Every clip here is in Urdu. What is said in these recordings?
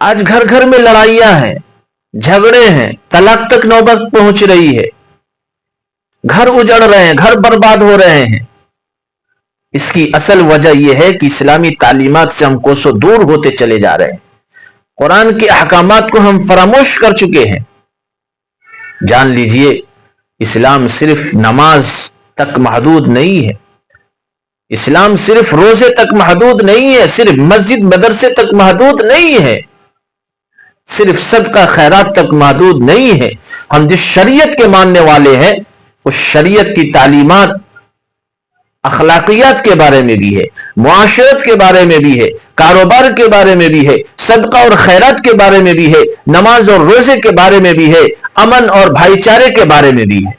آج گھر گھر میں لڑائیاں ہیں، جھگڑے ہیں، طلاق تک نوبت پہنچ رہی ہے، گھر اجڑ رہے ہیں، گھر برباد ہو رہے ہیں۔ اس کی اصل وجہ یہ ہے کہ اسلامی تعلیمات سے ہم کوسوں دور ہوتے چلے جا رہے ہیں، قرآن کے احکامات کو ہم فراموش کر چکے ہیں۔ جان لیجئے اسلام صرف نماز تک محدود نہیں ہے، اسلام صرف روزے تک محدود نہیں ہے، صرف مسجد مدرسے تک محدود نہیں ہے، صرف صدقہ خیرات تک محدود نہیں ہے۔ ہم جس شریعت کے ماننے والے ہیں اس شریعت کی تعلیمات اخلاقیات کے بارے میں بھی ہے، معاشرت کے بارے میں بھی ہے، کاروبار کے بارے میں بھی ہے، صدقہ اور خیرات کے بارے میں بھی ہے، نماز اور روزے کے بارے میں بھی ہے، امن اور بھائی چارے کے بارے میں بھی ہے۔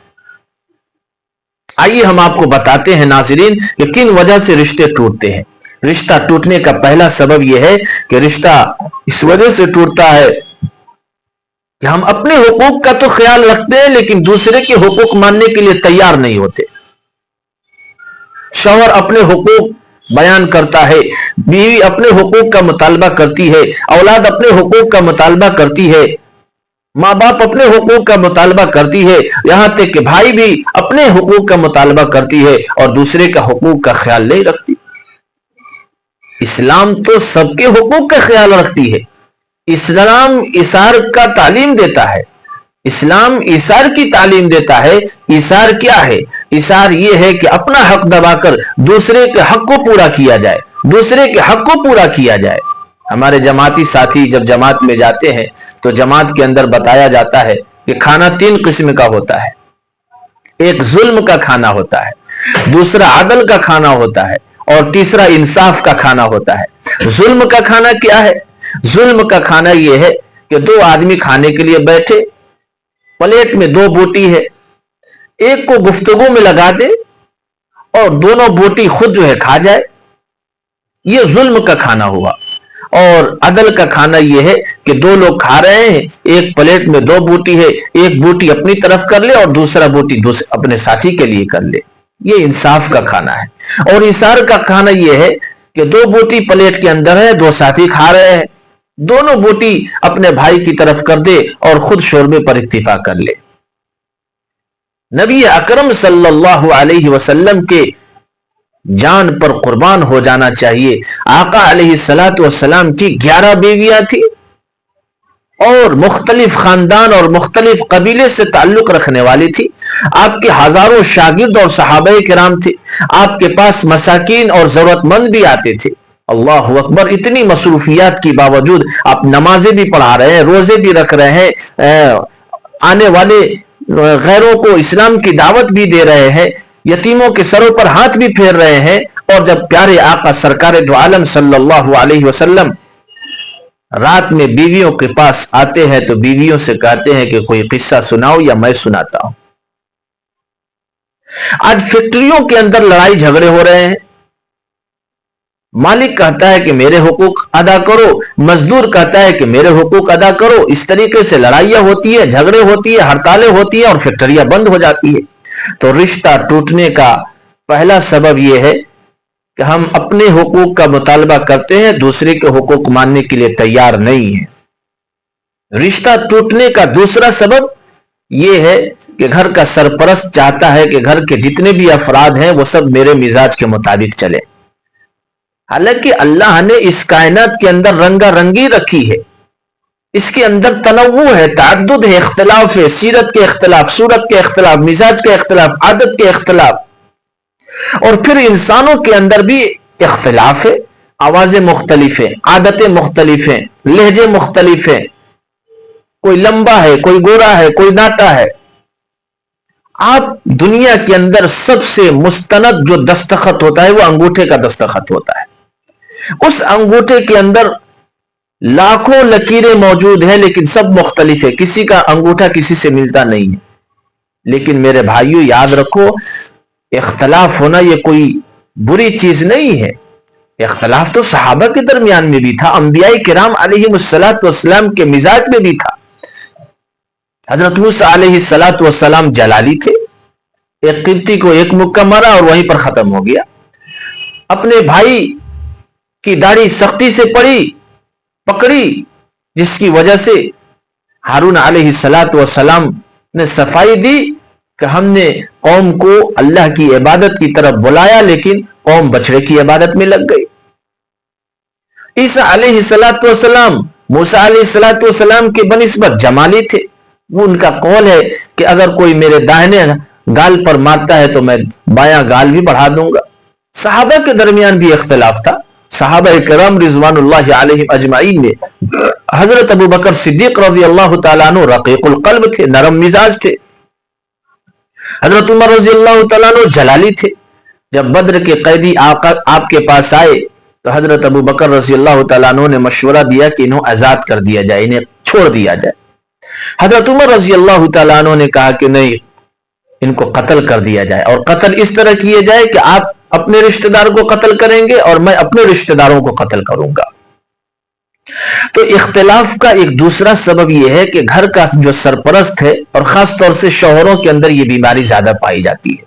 آئیے ہم آپ کو بتاتے ہیں ناظرین کہ کن وجہ سے رشتے ٹوٹتے ہیں۔ رشتہ ٹوٹنے کا پہلا سبب یہ ہے کہ رشتہ اس وجہ سے ٹوٹتا ہے کہ ہم اپنے حقوق کا تو خیال رکھتے ہیں لیکن دوسرے کے حقوق ماننے کے لیے تیار نہیں ہوتے۔ شوہر اپنے حقوق بیان کرتا ہے، بیوی اپنے حقوق کا مطالبہ کرتی ہے، اولاد اپنے حقوق کا مطالبہ کرتی ہے، ماں باپ اپنے حقوق کا مطالبہ کرتی ہے، یہاں تک کہ بھائی بھی اپنے حقوق کا مطالبہ کرتی ہے اور دوسرے کا حقوق کا خیال نہیں رکھتی۔ اسلام تو سب کے حقوق کا خیال رکھتی ہے۔ اسلام ایثار کا تعلیم دیتا ہے، اسلام ایثار کی تعلیم دیتا ہے۔ ایثار کیا ہے؟ ایثار یہ ہے کہ اپنا حق دبا کر دوسرے کے حق کو پورا کیا جائے، دوسرے کے حق کو پورا کیا جائے۔ ہمارے جماعتی ساتھی جب جماعت میں جاتے ہیں تو جماعت کے اندر بتایا جاتا ہے کہ کھانا 3 قسم کا ہوتا ہے، ایک ظلم کا کھانا ہوتا ہے، دوسرا عدل کا کھانا ہوتا ہے اور تیسرا انصاف کا کھانا ہوتا ہے۔ ظلم کا کھانا کیا ہے؟ ظلم کا کھانا یہ ہے کہ 2 آدمی کھانے کے لیے بیٹھے، پلیٹ میں 2 بوٹی ہے، ایک کو گفتگو میں لگا دے اور دونوں بوٹی خود کھا جائے، یہ ظلم کا کھانا ہوا۔ اور عدل کا کھانا یہ ہے کہ 2 لوگ کھا رہے ہیں، ایک پلیٹ میں 2 بوٹی ہے، ایک بوٹی اپنی طرف کر لے اور دوسرا بوٹی اپنے ساتھی کے لیے کر لے، یہ انصاف کا کھانا ہے۔ اور ایثار کا کھانا یہ ہے کہ 2 بوٹی پلیٹ کے اندر ہے، 2 ساتھی کھا رہے ہیں، دونوں بوٹی اپنے بھائی کی طرف کر دے اور خود شوربے پر اکتفا کر لے۔ نبی اکرم صلی اللہ علیہ وسلم کے جان پر قربان ہو جانا چاہیے۔ آقا علیہ السلام کی 11 بیویاں تھی اور مختلف خاندان اور مختلف قبیلے سے تعلق رکھنے والی تھی۔ آپ کے ہزاروں شاگرد اور صحابہ کرام تھے، آپ کے پاس مساکین اور ضرورت مند بھی آتے تھے۔ اللہ اکبر، اتنی مصروفیات کی باوجود آپ نمازیں بھی پڑھا رہے ہیں، روزے بھی رکھ رہے ہیں، آنے والے غیروں کو اسلام کی دعوت بھی دے رہے ہیں، یتیموں کے سروں پر ہاتھ بھی پھیر رہے ہیں۔ اور جب پیارے آقا سرکار دو عالم صلی اللہ علیہ وسلم رات میں بیویوں کے پاس آتے ہیں تو بیویوں سے کہتے ہیں کہ کوئی قصہ سناؤ یا میں سناتا ہوں۔ آج فیکٹریوں کے اندر لڑائی جھگڑے ہو رہے ہیں، مالک کہتا ہے کہ میرے حقوق ادا کرو، مزدور کہتا ہے کہ میرے حقوق ادا کرو، اس طریقے سے لڑائیاں ہوتی ہے، جھگڑے ہوتی ہے، ہڑتالیں ہوتی ہیں اور فیکٹریاں بند ہو جاتی ہے۔ تو رشتہ ٹوٹنے کا پہلا سبب یہ ہے کہ ہم اپنے حقوق کا مطالبہ کرتے ہیں، دوسرے کے حقوق ماننے کے لیے تیار نہیں ہیں۔ رشتہ ٹوٹنے کا دوسرا سبب یہ ہے کہ گھر کا سرپرست چاہتا ہے کہ گھر کے جتنے بھی افراد ہیں وہ سب میرے مزاج کے مطابق چلے۔ حالانکہ اللہ نے اس کائنات کے اندر رنگا رنگی رکھی ہے، اس کے اندر تنوع ہے، تعدد ہے، اختلاف ہے، سیرت کے اختلاف، صورت کے اختلاف، مزاج کے اختلاف، عادت کے اختلاف، اور پھر انسانوں کے اندر بھی اختلاف ہے، آوازیں مختلف ہیں، عادتیں مختلف ہیں، لہجے مختلف ہیں، کوئی لمبا ہے، کوئی گورا ہے، کوئی ناٹا ہے۔ آپ دنیا کے اندر سب سے مستند جو دستخط ہوتا ہے وہ انگوٹھے کا دستخط ہوتا ہے۔ اس انگوٹھے کے اندر لاکھوں لکیریں موجود ہیں لیکن سب مختلف ہے، کسی کا انگوٹھا کسی سے ملتا نہیں ہے۔ لیکن میرے بھائیو یاد رکھو، اختلاف ہونا یہ کوئی بری چیز نہیں ہے۔ اختلاف تو صحابہ کے درمیان میں بھی تھا، انبیاء کرام علیہ السلام کے مزاج میں بھی تھا۔ حضرت موسیٰ علیہ السلام جلالی تھے، ایک قبطی کو ایک مکہ مارا اور وہیں پر ختم ہو گیا۔ اپنے بھائی کی داڑھی سختی سے پکڑی جس کی وجہ سے ہارون علیہ السلام نے صفائی دی کہ ہم نے قوم کو اللہ کی عبادت کی طرف بلایا لیکن قوم بچڑے کی عبادت میں لگ گئی۔ عیسیٰ علیہ السلام موسیٰ علیہ السلام کے بنسبت جمالی تھے۔ وہ ان کا قول ہے کہ اگر کوئی میرے داہنے گال پر مارتا ہے تو میں بایاں گال بھی بڑھا دوں گا۔ صحابہ کے درمیان بھی اختلاف تھا۔ صحابہ کرام رضوان اللہ علیہم اجمعین میں حضرت ابو بکر صدیق رضی اللہ تعالیٰ عنہ رقیق القلب تھے، نرم مزاج تھے۔ حضرت عمر رضی اللہ تعالیٰ عنہ جلالی تھے۔ جب بدر کے قیدی آپ کے پاس آئے تو حضرت ابو بکر رضی اللہ تعالیٰ عنہ نے مشورہ دیا کہ انہیں آزاد کر دیا جائے، انہیں چھوڑ دیا جائے۔ حضرت عمر رضی اللہ تعالیٰ عنہ نے کہا کہ نہیں، ان کو قتل کر دیا جائے، اور قتل اس طرح کیے جائے کہ آپ اپنے رشتہ دار کو قتل کریں گے اور میں اپنے رشتہ داروں کو قتل کروں گا۔ تو اختلاف کا ایک دوسرا سبب یہ ہے کہ گھر کا جو سرپرست ہے، اور خاص طور سے شوہروں کے اندر یہ بیماری زیادہ پائی جاتی ہے۔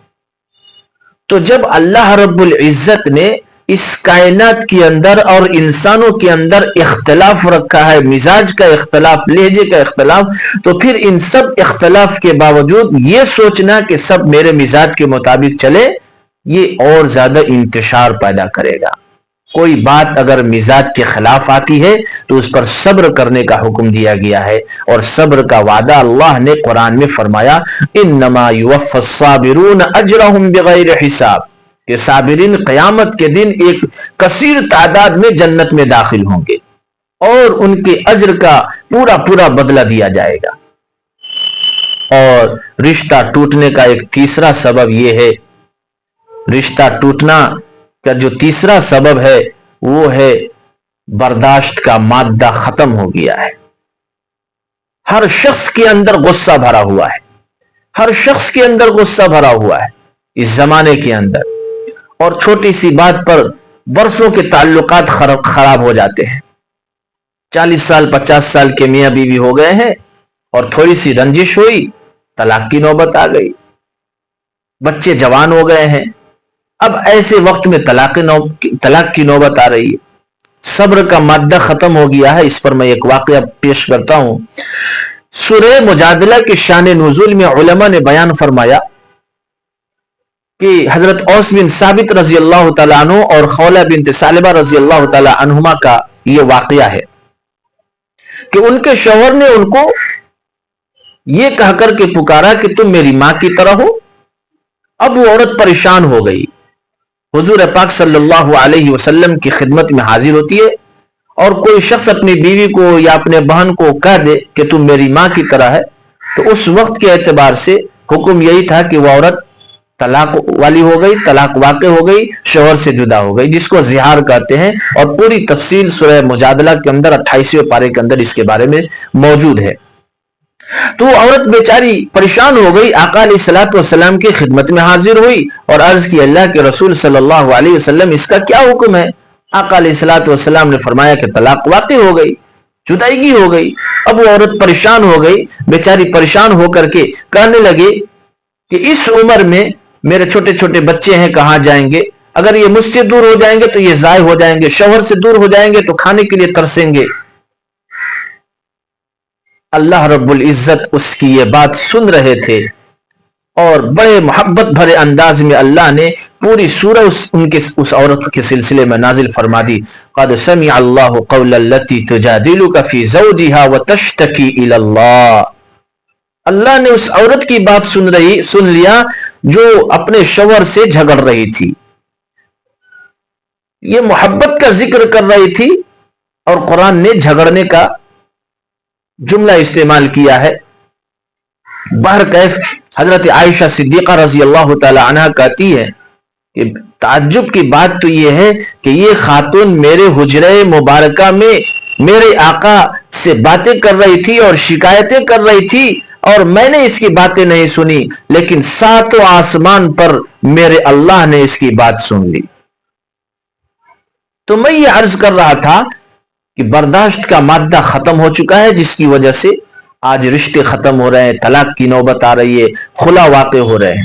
تو جب اللہ رب العزت نے اس کائنات کے اندر اور انسانوں کے اندر اختلاف رکھا ہے، مزاج کا اختلاف، لہجے کا اختلاف، تو پھر ان سب اختلاف کے باوجود یہ سوچنا کہ سب میرے مزاج کے مطابق چلے، یہ اور زیادہ انتشار پیدا کرے گا۔ کوئی بات اگر مزاج کے خلاف آتی ہے تو اس پر صبر کرنے کا حکم دیا گیا ہے، اور صبر کا وعدہ اللہ نے قرآن میں فرمایا، انما یوفی الصابرون اجرہم بغیر حساب، کہ صابرین قیامت کے دن ایک کثیر تعداد میں جنت میں داخل ہوں گے اور ان کے اجر کا پورا پورا بدلہ دیا جائے گا۔ اور رشتہ ٹوٹنے کا ایک تیسرا سبب یہ ہے، رشتہ ٹوٹنا کا جو تیسرا سبب ہے وہ ہے برداشت کا مادہ ختم ہو گیا ہے۔ ہر شخص کے اندر غصہ بھرا ہوا ہے، ہر شخص کے اندر غصہ بھرا ہوا ہے اس زمانے کے اندر، اور چھوٹی سی بات پر برسوں کے تعلقات خراب ہو جاتے ہیں۔ 40 سال 50 سال کے میاں بیوی ہو گئے ہیں اور تھوڑی سی رنجش ہوئی، طلاق کی نوبت آ گئی، بچے جوان ہو گئے ہیں، اب ایسے وقت میں طلاق کی نوبت آ رہی ہے۔ صبر کا مادہ ختم ہو گیا ہے۔ اس پر میں ایک واقعہ پیش کرتا ہوں۔ سورہ مجادلہ کی شان نزول میں علماء نے بیان فرمایا کہ حضرت اوس بن ثابت رضی اللہ تعالیٰ عنہ اور خولہ بنت ثعلبہ رضی اللہ تعالیٰ عنہما کا یہ واقعہ ہے کہ ان کے شوہر نے ان کو یہ کہہ کر کے پکارا کہ تم میری ماں کی طرح ہو۔ اب وہ عورت پریشان ہو گئی، حضور پاک صلی اللہ علیہ وسلم کی خدمت میں حاضر ہوتی ہے، اور کوئی شخص اپنی بیوی کو یا اپنے بہن کو کہہ دے کہ تم میری ماں کی طرح ہے، تو اس وقت کے اعتبار سے حکم یہی تھا کہ وہ عورت طلاق والی ہو گئی، طلاق واقع ہو گئی، شوہر سے جدا ہو گئی، جس کو زہار کہتے ہیں، اور پوری تفصیل سورہ مجادلہ کے اندر 28ویں پارے کے اندر اس کے بارے میں موجود ہے۔ تو وہ عورت بیچاری پریشان ہو گئی، آقا علیہ الصلوۃ والسلام کی خدمت میں حاضر ہوئی اور عرض کی، اللہ کے رسول صلی اللہ علیہ وسلم اس کا کیا حکم ہے؟ آقا علیہ الصلوۃ والسلام نے فرمایا کہ طلاق واقع ہو گئی، جدائیگی ہو گئی۔ اب وہ عورت پریشان ہو گئی، بیچاری پریشان ہو کر کے کہنے لگے کہ اس عمر میں میرے چھوٹے چھوٹے بچے ہیں، کہاں جائیں گے؟ اگر یہ مجھ سے دور ہو جائیں گے تو یہ ضائع ہو جائیں گے، شوہر سے دور ہو جائیں گے تو کھانے کے لیے ترسیں گے۔ اللہ رب العزت اس کی یہ بات سن رہے تھے، اور بڑے محبت بھرے انداز میں اللہ نے پوری سورہ اس عورت کے سلسلے میں نازل فرما دی۔ قد سمع اللہ قول التی تجادلک فی زوجها وتشتکی الی اللہ۔ اللہ نے اس عورت کی بات سن لیا جو اپنے شوہر سے جھگڑ رہی تھی، یہ محبت کا ذکر کر رہی تھی، اور قرآن نے جھگڑنے کا جملہ استعمال کیا ہے۔ بہرکیف حضرت عائشہ صدیقہ رضی اللہ تعالی عنہ کہتی ہے کہ تعجب کی بات تو یہ ہے کہ یہ خاتون میرے حجرے مبارکہ میں میرے آقا سے باتیں کر رہی تھی اور شکایتیں کر رہی تھی، اور میں نے اس کی باتیں نہیں سنی، لیکن ساتوں آسمان پر میرے اللہ نے اس کی بات سن لی۔ تو میں یہ عرض کر رہا تھا کہ برداشت کا مادہ ختم ہو چکا ہے، جس کی وجہ سے آج رشتے ختم ہو رہے ہیں، طلاق کی نوبت آ رہی ہے، خلا واقع ہو رہے ہیں۔